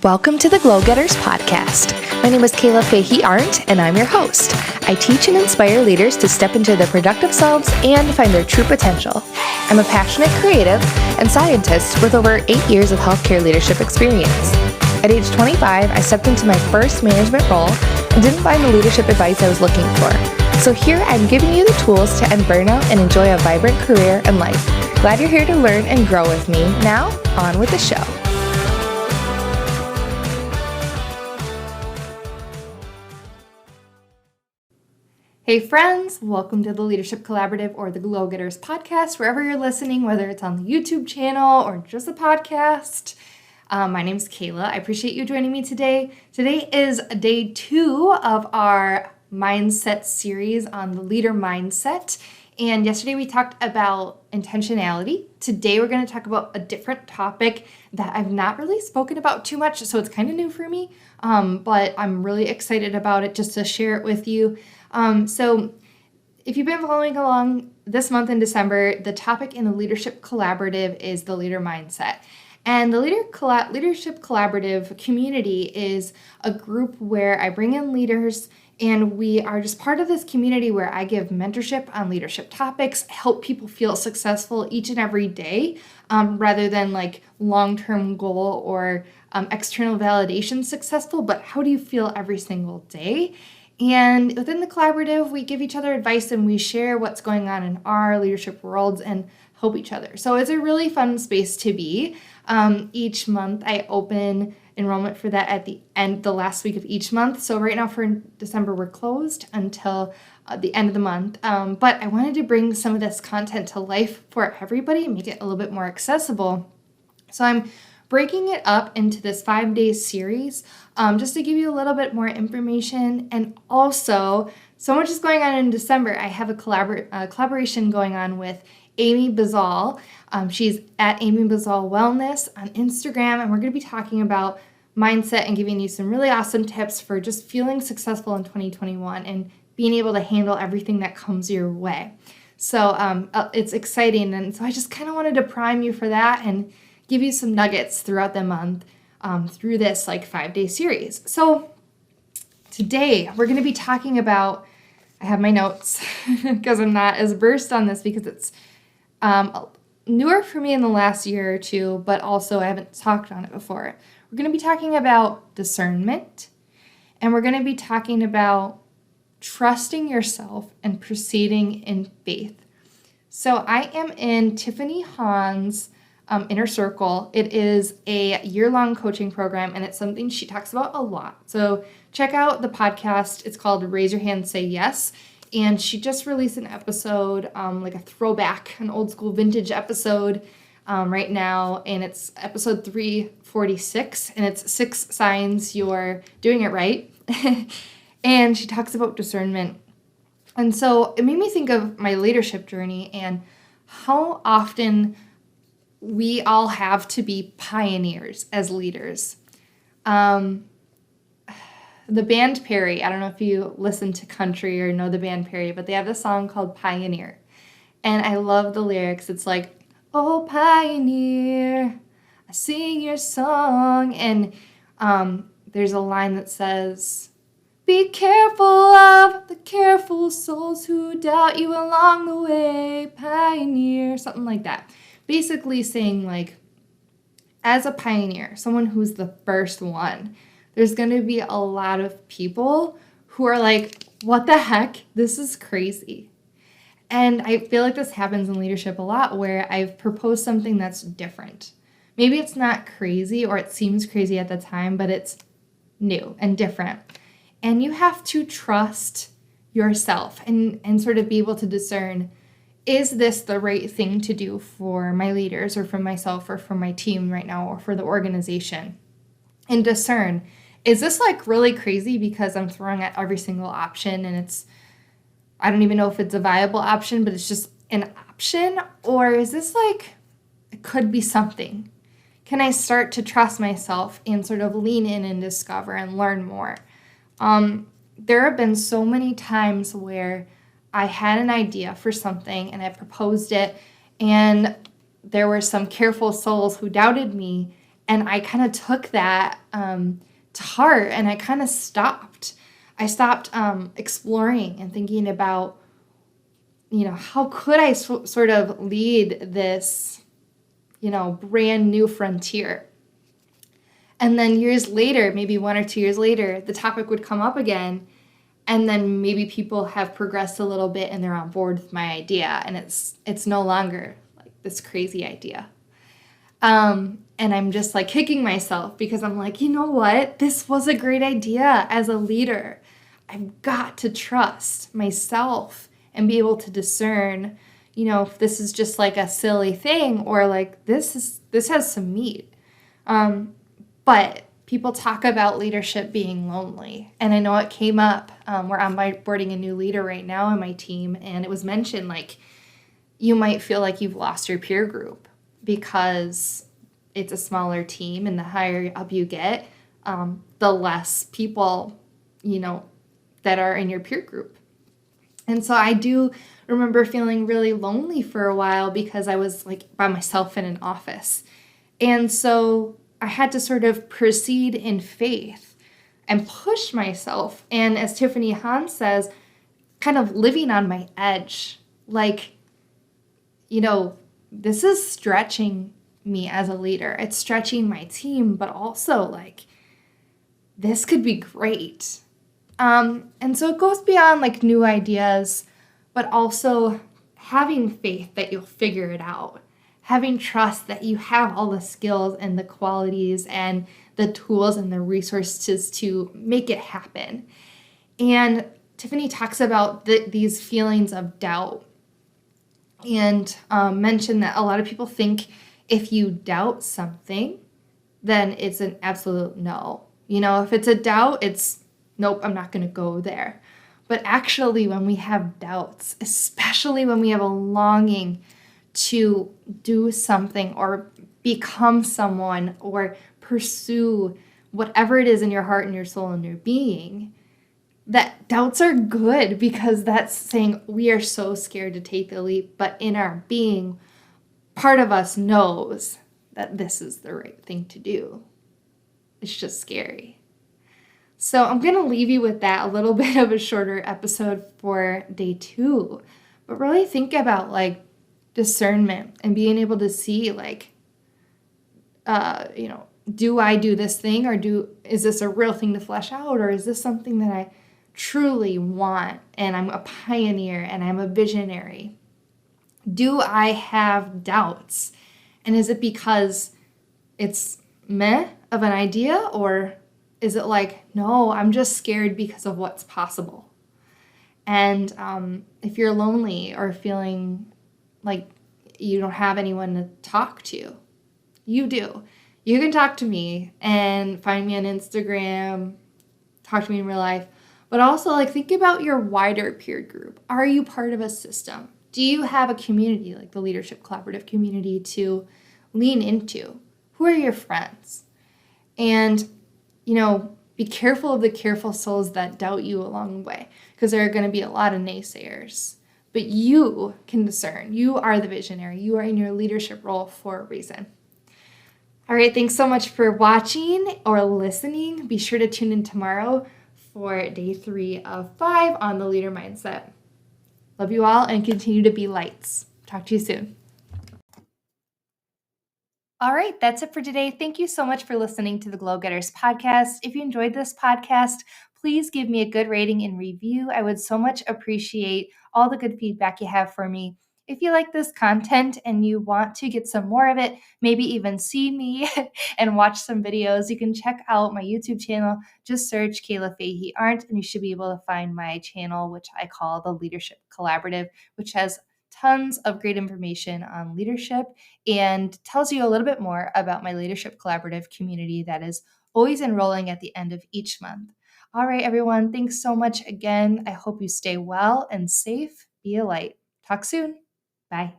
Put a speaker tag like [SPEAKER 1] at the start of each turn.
[SPEAKER 1] Welcome to the Glow Getters podcast. My name is Fahey-Ahrndt, and I'm your host. I teach and inspire leaders to step into their productive selves and find their true potential. I'm a passionate creative and scientist with over 8 years of healthcare leadership experience. At age 25, I stepped into my first management role and didn't find the leadership advice I was looking for. So here I'm giving you the tools to end burnout and enjoy a vibrant career and life. Glad you're here to learn and grow with me. Now, on with the show. Hey friends, welcome to the Leadership Collaborative or the Glow Getters podcast, wherever you're listening, whether it's on the YouTube channel or just a podcast. My name's Kayla. I appreciate you joining me today. Today is day 2 of our mindset series on the leader mindset. And yesterday we talked about intentionality. Today we're going to talk about a different topic that I've not really spoken about too much, so it's kind of new for me, but I'm really excited about it just to share it with you. So if you've been following along this month in December, the topic in the Leadership Collaborative is the leader mindset. And the Leadership Collaborative community is a group where I bring in leaders and we are just part of this community where I give mentorship on leadership topics, help people feel successful each and every day, rather than like long-term goal or external validation successful, but how do you feel every single day? And within the collaborative, we give each other advice and we share what's going on in our leadership worlds and help each other. So it's a really fun space to be. Each month I open enrollment for that at the last week of each month. So right now for December, we're closed until the end of the month. But I wanted to bring some of this content to life for everybody and make it a little bit more accessible. So I'm breaking it up into this 5-day series just to give you a little bit more information. And also, so much is going on in December. I have a collaboration going on with Amy Bazal. She's at Amy Bazal Wellness on Instagram, and we're going to be talking about mindset and giving you some really awesome tips for just feeling successful in 2021 and being able to handle everything that comes your way. So it's exciting, and so I just kind of wanted to prime you for that and give you some nuggets throughout the month through this 5-day series. So today we're going to be talking about, I have my notes because I'm not as versed on this because it's newer for me in the last year or two, but also I haven't talked on it before. We're going to be talking about discernment, and we're going to be talking about trusting yourself and proceeding in faith. So I am in Tiffany Hahn's Inner Circle. It is a year-long coaching program, and it's something she talks about a lot. So check out the podcast. It's called Raise Your Hand, Say Yes. And she just released an episode, like a throwback, an old school vintage episode right now. And it's episode 346, and it's 6 signs you're doing it right. And she talks about discernment. And so it made me think of my leadership journey and how often we all have to be pioneers as leaders. The band Perry, I don't know if you listen to country or know the band Perry, but they have this song called Pioneer. And I love the lyrics. It's like, oh, pioneer, I sing your song. And there's a line that says, be careful of the careful souls who doubt you along the way, pioneer, something like that. Basically saying as a pioneer, someone who's the first one, there's going to be a lot of people who are like, what the heck? This is crazy. And I feel like this happens in leadership a lot where I've proposed something that's different. Maybe it's not crazy or it seems crazy at the time, but it's new and different. And you have to trust yourself and sort of be able to discern, is this the right thing to do for my leaders or for myself or for my team right now or for the organization? And discern, is this really crazy because I'm throwing at every single option and I don't even know if it's a viable option, but it's just an option? Or is this it could be something? Can I start to trust myself and sort of lean in and discover and learn more? There have been so many times where I had an idea for something and I proposed it, and there were some careful souls who doubted me, And I kind of took that to heart, and I kind of stopped. I stopped exploring and thinking about, how could I sort of lead this, brand new frontier? And then years later, maybe 1 or 2 years later, the topic would come up again. And then maybe people have progressed a little bit and they're on board with my idea. And it's no longer like this crazy idea. And I'm just like kicking myself because I'm like, you know what? This was a great idea as a leader. I've got to trust myself and be able to discern, if this is just like a silly thing or like this has some meat. But people talk about leadership being lonely. And I know it came up. We're onboarding a new leader right now on my team. And it was mentioned like you might feel like you've lost your peer group because it's a smaller team. And the higher up you get, the less people, that are in your peer group. And so I do remember feeling really lonely for a while because I was like by myself in an office. And so I had to sort of proceed in faith and push myself. And as Tiffany Ahrndt says, kind of living on my edge. Like, this is stretching me as a leader. It's stretching my team, but also like, this could be great. And so it goes beyond like new ideas, but also having faith that you'll figure it out. Having trust that you have all the skills and the qualities and the tools and the resources to make it happen. And Tiffany talks about these feelings of doubt and mentioned that a lot of people think if you doubt something, then it's an absolute no. If it's a doubt, it's nope, I'm not going to go there. But actually, when we have doubts, especially when we have a longing to do something or become someone or pursue whatever it is in your heart and your soul and your being, that doubts are good because that's saying we are so scared to take the leap, but in our being, part of us knows that this is the right thing to do. It's just scary. So I'm going to leave you with that, a little bit of a shorter episode for day 2, but really think about like discernment and being able to see like, do I do this thing or is this a real thing to flesh out, or is this something that I truly want and I'm a pioneer and I'm a visionary? Do I have doubts? And is it because it's meh of an idea, or is it like, no, I'm just scared because of what's possible? And if you're lonely or feeling like you don't have anyone to talk to, you do. You can talk to me and find me on Instagram, talk to me in real life, but also like think about your wider peer group. Are you part of a system? Do you have a community like the Leadership Collaborative community to lean into? Who are your friends? And be careful of the careful souls that doubt you along the way, because there are going to be a lot of naysayers. But you can discern. You are the visionary. You are in your leadership role for a reason. All right, thanks so much for watching or listening. Be sure to tune in tomorrow for day 3 of 5 on the leader mindset. Love you all and continue to be lights. Talk to you soon. All right, that's it for today. Thank you so much for listening to the Glow Getters podcast. If you enjoyed this podcast, please give me a good rating and review. I would so much appreciate all the good feedback you have for me. If you like this content and you want to get some more of it, maybe even see me and watch some videos, you can check out my YouTube channel. Just search Kayla Fahey-Ahrndt and you should be able to find my channel, which I call the Leadership Collaborative, which has tons of great information on leadership and tells you a little bit more about my Leadership Collaborative community that is always enrolling at the end of each month. All right, everyone, thanks so much again. I hope you stay well and safe. Be a light. Talk soon. Bye.